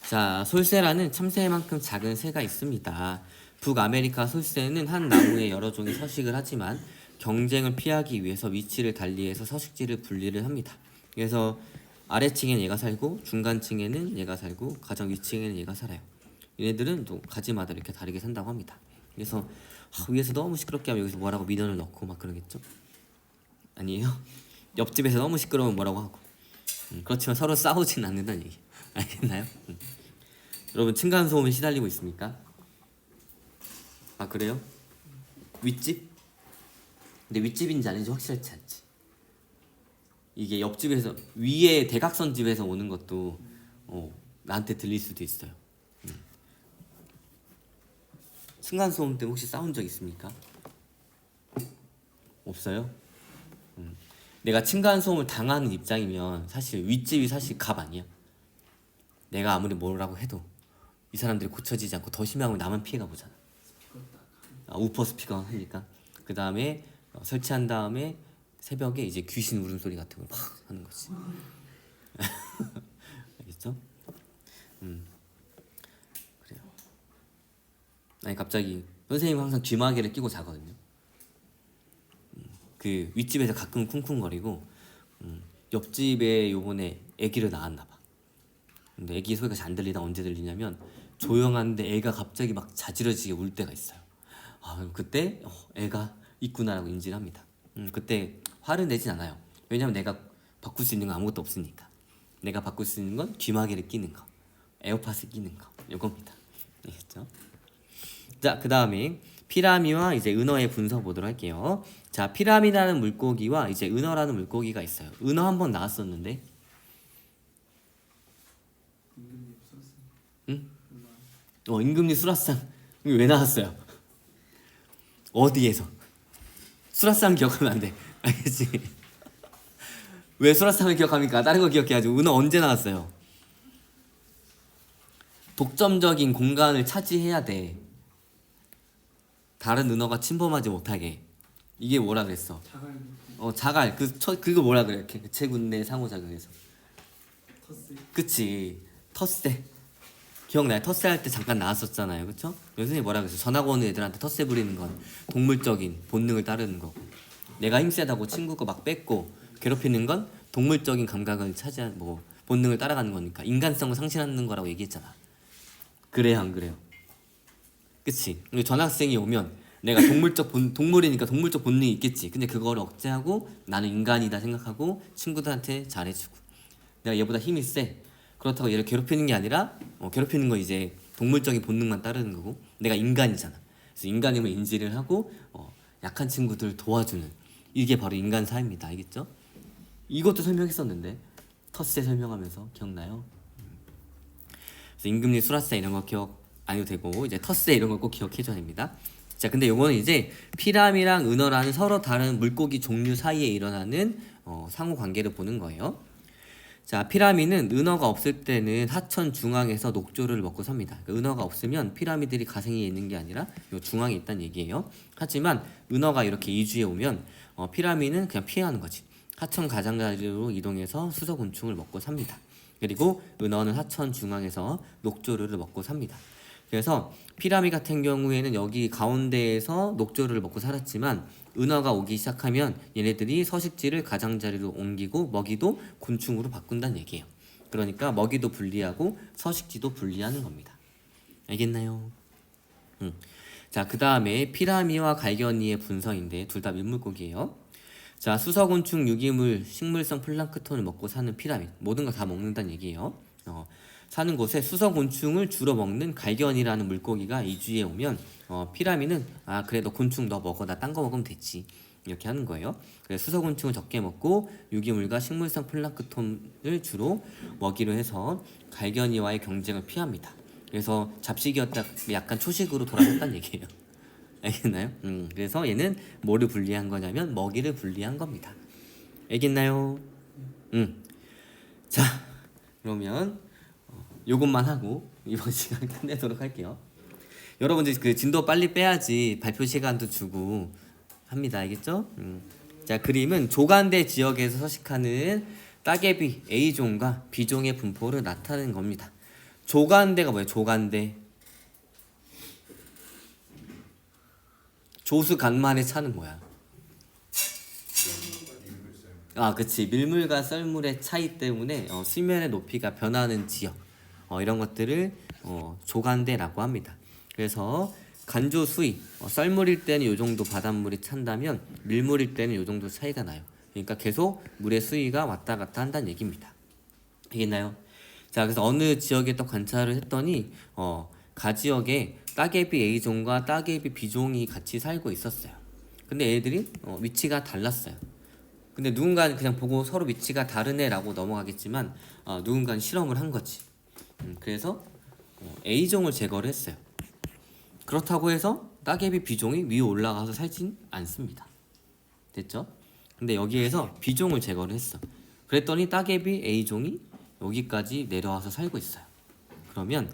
자, 솔새라는 참새만큼 작은 새가 있습니다. 북아메리카 솔새는 한 나무에 여러 종이 서식을 하지만 경쟁을 피하기 위해서 위치를 달리해서 서식지를 분리를 합니다. 그래서 아래층에는 얘가 살고 중간층에는 얘가 살고 가장 위층에는 얘가 살아요. 얘네들은 또 가지마다 이렇게 다르게 산다고 합니다. 그래서 위에서 너무 시끄럽게 하면 여기서 뭐라고 민원을 넣고 막 그러겠죠? 아니에요? 옆집에서 너무 시끄러우면 뭐라고 하고. 그렇지만 서로 싸우진 않는다는 얘기. 알겠나요? 여러분 층간소음에 시달리고 있습니까? 아 그래요? 윗집? 근데 윗집인지 아닌지 확실하지 않지. 이게 옆집에서 위에 대각선 집에서 오는 것도 나한테 들릴 수도 있어요. 층간소음 때문에 혹시 싸운 적 있습니까? 없어요? 내가 층간소음을 당하는 입장이면 사실 윗집이 사실 갑 아니야. 내가 아무리 뭐라고 해도 이 사람들이 고쳐지지 않고 더 심하면 나만 피해가 보잖아. 우퍼 스피커 하니까. 그 다음에 설치한 다음에 새벽에 이제 귀신 울음소리 같은 거 막 하는 거지. 알겠죠? 그래요. 아니 갑자기 선생님 항상 귀마개를 끼고 자거든요. 그 윗집에서 가끔 쿵쿵거리고 옆집에 요번에 애기를 낳았나 봐. 근데 애기 소리가 잘 안 들리다 언제 들리냐면 조용한데 애가 갑자기 막 자지러지게 울 때가 있어요. 그때 애가 있구나라고 인지를 합니다. 그때 화를 내진 않아요. 왜냐면 내가 바꿀 수 있는 건 아무것도 없으니까. 내가 바꿀 수 있는 건 귀마개를 끼는 거, 에어팟을 끼는 거, 요겁니다. 알겠죠? 자, 그 다음에 피라미와 이제 은어의 분석 보도록 할게요. 자, 피라미라는 물고기와 이제 은어라는 물고기가 있어요. 은어 한번 나왔었는데, 응? 임금님 수라상 왜 나왔어요? 어디에서? 수라상 기억하면 안 돼. 알겠지? 왜 수라상을 기억합니까? 다른 거 기억해야지. 은어 언제 나왔어요? 독점적인 공간을 차지해야 돼. 다른 은어가 침범하지 못하게. 이게 뭐라 그랬어? 자갈. 그거 뭐라 그래? 개체군내 상호작용에서. 터스. 그치. 텃세. 기억나요? 텃세 할 때 잠깐 나왔었잖아요. 그쵸? 선생님이 뭐라 그랬어? 전학 오는 애들한테 텃세 부리는 건 동물적인 본능을 따르는 거고, 내가 힘세다고 친구가 막 뺏고 괴롭히는 건 동물적인 감각을 차지한 본능을 따라가는 거니까 인간성을 상실하는 거라고 얘기했잖아. 그래요, 안 그래요? 그치? 전학생이 오면 내가 동물이니까 동물적 본능이 있겠지. 근데 그거를 억제하고 나는 인간이다 생각하고 친구들한테 잘해주고, 내가 얘보다 힘이 세. 그렇다고 얘를 괴롭히는 게 아니라 괴롭히는 건 이제 동물적인 본능만 따르는 거고, 내가 인간이잖아. 그래서 인간임을 인지를 하고 약한 친구들 도와주는, 이게 바로 인간 사입니다. 알겠죠? 이것도 설명했었는데 텃세 설명하면서 기억나요? 그래서 임금님 수라세 이런 거 기억 안 해도 되고, 이제 텃세 이런 거 꼭 기억해줘야 됩니다. 자, 근데 요거는 이제 피라미랑 은어라는 서로 다른 물고기 종류 사이에 일어나는 상호 관계를 보는 거예요. 자, 피라미는 은어가 없을 때는 하천 중앙에서 녹조를 먹고 삽니다. 그러니까 은어가 없으면 피라미들이 가생에 있는 게 아니라 요 중앙에 있다는 얘기예요. 하지만 은어가 이렇게 이주해 오면 피라미는 그냥 피해가는 거지. 하천 가장자리로 이동해서 수소곤충을 먹고 삽니다. 그리고 은어는 하천 중앙에서 녹조류를 먹고 삽니다. 그래서 피라미 같은 경우에는 여기 가운데에서 녹조류를 먹고 살았지만 은어가 오기 시작하면 얘네들이 서식지를 가장자리로 옮기고 먹이도 곤충으로 바꾼다는 얘기예요. 그러니까 먹이도 분리하고 서식지도 분리하는 겁니다. 알겠나요? 자, 그 다음에 피라미와 갈견이의 분서인데 둘 다 민물고기예요. 자, 수서곤충, 유기물, 식물성 플랑크톤을 먹고 사는 피라미, 모든 거 다 먹는다는 얘기예요. 사는 곳에 수서곤충을 주로 먹는 갈견이라는 물고기가 이주해 오면 피라미는 그래 너 곤충 너 먹어, 나 딴 거 먹으면 됐지, 이렇게 하는 거예요. 그래서 수서곤충을 적게 먹고 유기물과 식물성 플랑크톤을 주로 먹이로 해서 갈견이와의 경쟁을 피합니다. 그래서 잡식이었다 약간 초식으로 돌아섰다는 얘기예요. 알겠나요? 그래서 얘는 뭐를 분리한 거냐면 먹이를 분리한 겁니다. 알겠나요? 자, 그러면 요것만 하고 이번 시간 끝내도록 할게요. 여러분들 그 진도 빨리 빼야지 발표 시간도 주고 합니다. 알겠죠? 자, 그림은 조간대 지역에서 서식하는 따개비 A종과 B종의 분포를 나타내는 겁니다. 조간대가 뭐예요? 조간대. 조수간만의 차는 뭐야? 아, 그치. 밀물과 썰물의 차이 때문에 수면의 높이가 변하는 지역, 이런 것들을 조간대라고 합니다. 그래서 간조 수위, 썰물일 때는 요 정도 바닷물이 찬다면 밀물일 때는 요 정도 차이가 나요. 그러니까 계속 물의 수위가 왔다 갔다 한다는 얘기입니다. 알겠나요? 자, 그래서 어느 지역에 또 관찰을 했더니 가지역에 따개비 A종과 따개비 B종이 같이 살고 있었어요. 근데 애들이 위치가 달랐어요. 근데 누군가는 그냥 보고 서로 위치가 다르네라고 넘어가겠지만 누군가는 실험을 한 거지. 그래서 A종을 제거를 했어요. 그렇다고 해서 따개비 B종이 위에 올라가서 살진 않습니다. 됐죠? 근데 여기에서 B종을 제거를 했어. 그랬더니 따개비 A종이 여기까지 내려와서 살고 있어요. 그러면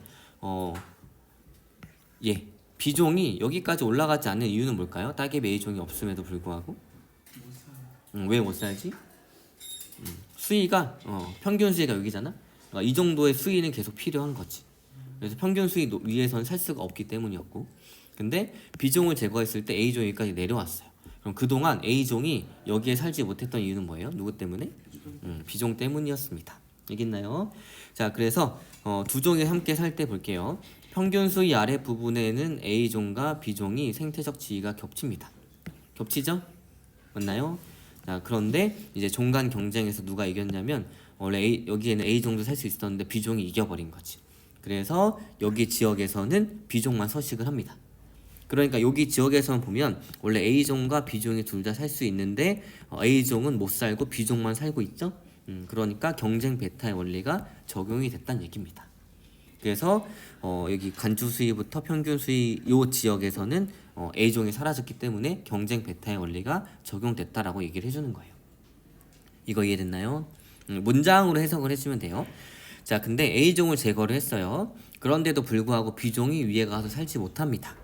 B종이 여기까지 올라가지 않는 이유는 뭘까요? 따개비 A종이 없음에도 불구하고 못 살아요. 왜 못 살지? 수위가 평균 수위가 여기잖아. 그러니까 이 정도의 수위는 계속 필요한 거지. 그래서 평균 수위 위에서는 살 수가 없기 때문이었고, 근데 B종을 제거했을 때 A종이 여기까지 내려왔어요. 그럼 그동안 A종이 여기에 살지 못했던 이유는 뭐예요? 누구 때문에? B종 때문이었습니다. 알겠나요? 자, 그래서 두 종이 함께 살 때 볼게요. 평균 수위 아래 부분에는 A종과 B종이 생태적 지위가 겹칩니다. 겹치죠? 맞나요? 자, 그런데 이제 종간 경쟁에서 누가 이겼냐면 원래 여기에는 A종도 살 수 있었는데 B종이 이겨버린 거지. 그래서 여기 지역에서는 B종만 서식을 합니다. 그러니까 여기 지역에서는 보면 원래 A종과 B종이 둘 다 살 수 있는데 A종은 못 살고 B종만 살고 있죠. 그러니까 경쟁 베타의 원리가 적용이 됐다는 얘기입니다. 그래서 여기 간주 수위부터 평균 수위 요 지역에서는 A종이 사라졌기 때문에 경쟁 베타의 원리가 적용됐다라고 얘기를 해주는 거예요. 이거 이해됐나요? 문장으로 해석을 해주면 돼요. 자, 근데 A종을 제거를 했어요. 그런데도 불구하고 B종이 위에 가서 살지 못합니다.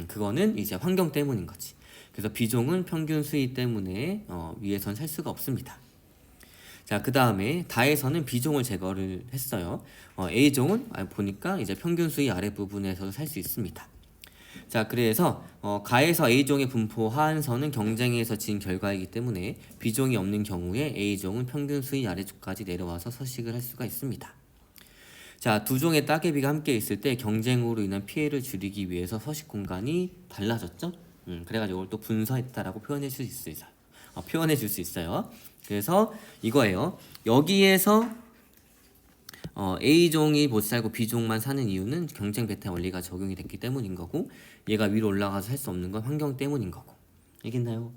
그거는 이제 환경 때문인 거지. 그래서 B종은 평균 수위 때문에 위에선 살 수가 없습니다. 자, 그 다음에 다에서는 B종을 제거를 했어요. A종은 보니까 이제 평균 수위 아래 부분에서도 살 수 있습니다. 자, 그래서 가에서 A종의 분포 하한선은 경쟁에서 진 결과이기 때문에 B종이 없는 경우에 A종은 평균 수위 아래쪽까지 내려와서 서식을 할 수가 있습니다. 자, 두 종의 따개비가 함께 있을 때 경쟁으로 인한 피해를 줄이기 위해서 서식 공간이 달라졌죠. 그래가지고 이걸 또 분서했다라고 표현해 줄 수 있어요. 표현해 줄 수 있어요. 그래서 이거예요. 여기에서 A종이 못 살고 B종만 사는 이유는 경쟁 베타 원리가 적용이 됐기 때문인 거고, 얘가 위로 올라가서 살 수 없는 건 환경 때문인 거고. 알겠나요?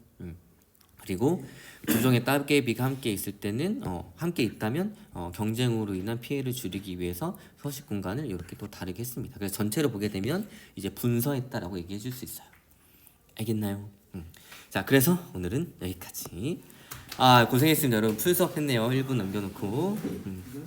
그리고 두 종의 따개비가 함께 있을 때는 함께 있다면 경쟁으로 인한 피해를 줄이기 위해서 서식 공간을 이렇게 또 다르게 했습니다. 그래서 전체로 보게 되면 이제 분서했다라고 얘기해 줄 수 있어요. 알겠나요? 자, 그래서 오늘은 여기까지. 고생했습니다 여러분. 풀 수업 했네요. 1분 남겨놓고.